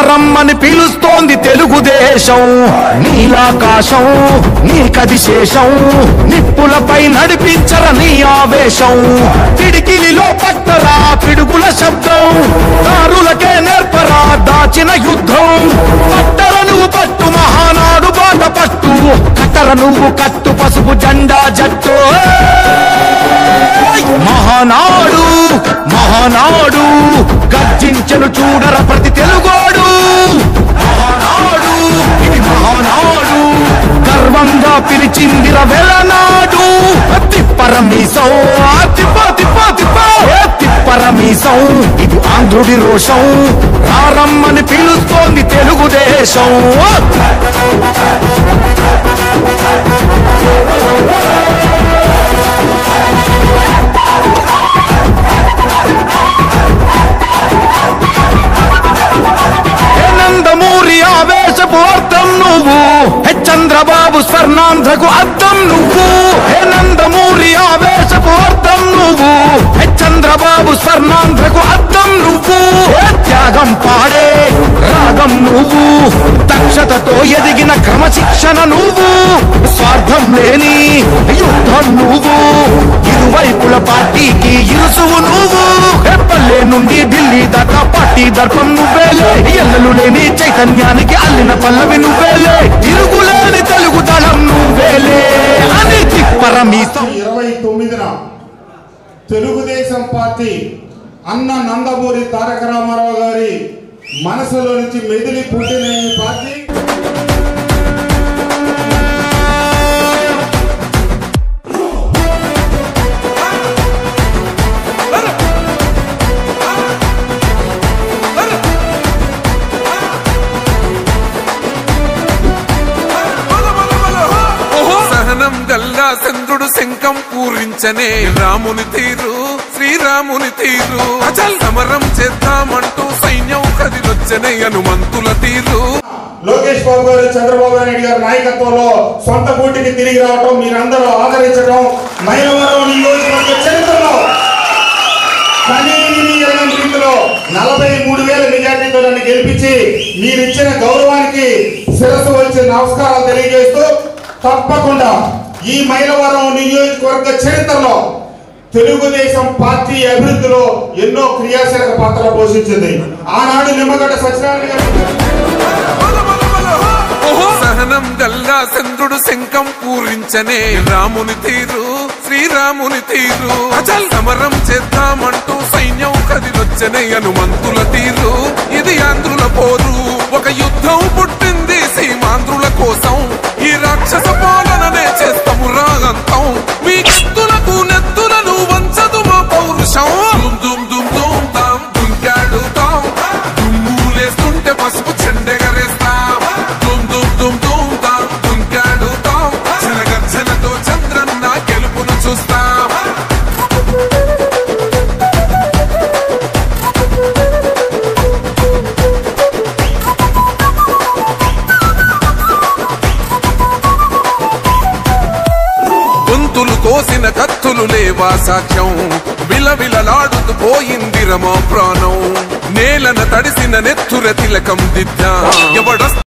రారమ్మని పిలుస్తోంది తెలుగుదేశం నీలాకాశం నీకది శేషం నిప్పులపై నడిపించర నీ ఆవేశం పిడికిలిలో పట్టరా పిడుగుల శబ్దం దారులకే నేర్పరా దాచిన యుద్ధం పట్టర నువ్వు పట్టు మహానాడు బాట పట్టు కట్టర నువ్వు కట్టు పసుపు జెండా జట్టు మహానాడు మహానాడు గర్జించను చూడర ప్రతి తెలుగోడు మహానాడు ఇది మహానాడు గర్వంగా పిలిచిందిర వెలనాడు తిప్పరమీసం తిప్పరమీసం ఇది ఆంధ్రుడి రోషం రారమ్మని పిలుస్తోంది తెలుగుదేశం నందమూరి ఆవేశపు అర్థం నువ్వు చంద్రబాబు స్వర్ణాంధ్రకు అర్థం నువ్వు నందమూరి ఆవేశపు అర్థం నువ్వు చంద్రబాబు స్వర్ణాంధ్రకు అర్థం నువ్వు త్యాగం పాడే రాగం నువ్వు దక్షతతో ఎదిగిన క్రమశిక్షణ నువ్వు స్వార్థం లేని యుద్ధం నువ్వు ఇరువైపుల పార్టీకి ఇరుసువు నువ్వు పల్లె నుండి ఢిల్లీ దాకా పార్టీ దర్పం నువ్వేలే ఎల్లలు లేని చైతన్యానికి అల్లిన పల్లవి నువ్వేలే తిరుగులేని తెలుగు దళం నువ్వేలే అని తిప్పరమీసం 29న తెలుగుదేశం పార్టీ అన్న నందమూరి తారక రామారావు గారి మనసులో నుంచి మెదిలి పుట్టిన ఈ పార్టీ చంద్రుడు శంఖం పూరించనే రాముని తీరు శ్రీరాముని తీరు అచల్ సమరం చేద్దామంటూ సైన్యం కదిలొచ్చనే హనుమంతుల తీరు లోకేష్ బాబు గారు చంద్రబాబు నాయుడు గారి నాయకత్వంలో సొంత గూటికి తిరిగి రావడం మీరందరూ ఆదరించడం మైలవరం నియోజకవర్గ చరిత్రలో రీతిలో 43,000 మెజార్టీతో నన్ను గెలిపించి మీరిచ్చిన గౌరవానికి శిరస్సు వచ్చే నమస్కారాలు తెలియజేస్తూ తప్పకుండా ఈ మైలవరం నియోజకవర్గ చరిత్రలో తెలుగుదేశం పార్టీ అభివృద్ధిలో ఎన్నో క్రియాశీలక పాత్ర పోషించింది. ఆనాడు నిమ్మగడ్డ సత్యనారాయణ సహనం గల్లా చంద్రుడు శంఖం పూరించనే రాముని తీరు శ్రీరాముని తీరు అచల్ సమరం చేద్దామంటూ సైన్యం కదిలొచ్చనే హనుమంతుల తీరు ఇది ఆంధ్రుల పోరు ఒక యుద్ధం పుట్టింది సీమాంధ్రుల కోసం ఈ రాక్షస పాలననే చేస్తాము రాగంతం మీ కత్తులకు నెత్తులను వంచదు మా పౌరుషం దుమ్ దుమ్ దుమ్ తాం దుంకాడుతాం దుమ్ములేస్తుంటే పసుపు చెండెగరేస్తాం దుమ్ దుమ్ దుమ్ దుమ్ తాం దుంకాడుతాం జనగర్జనతో చంద్రన్న గెలుపును చూస్తాం కోసిన కత్తులు లేవా సాక్ష్యం విలవిలలాడుతూ పోయిందిరమా ప్రాణం నేలన తడిసిన నెత్తుర తిలకం దిద్దా ఎవడ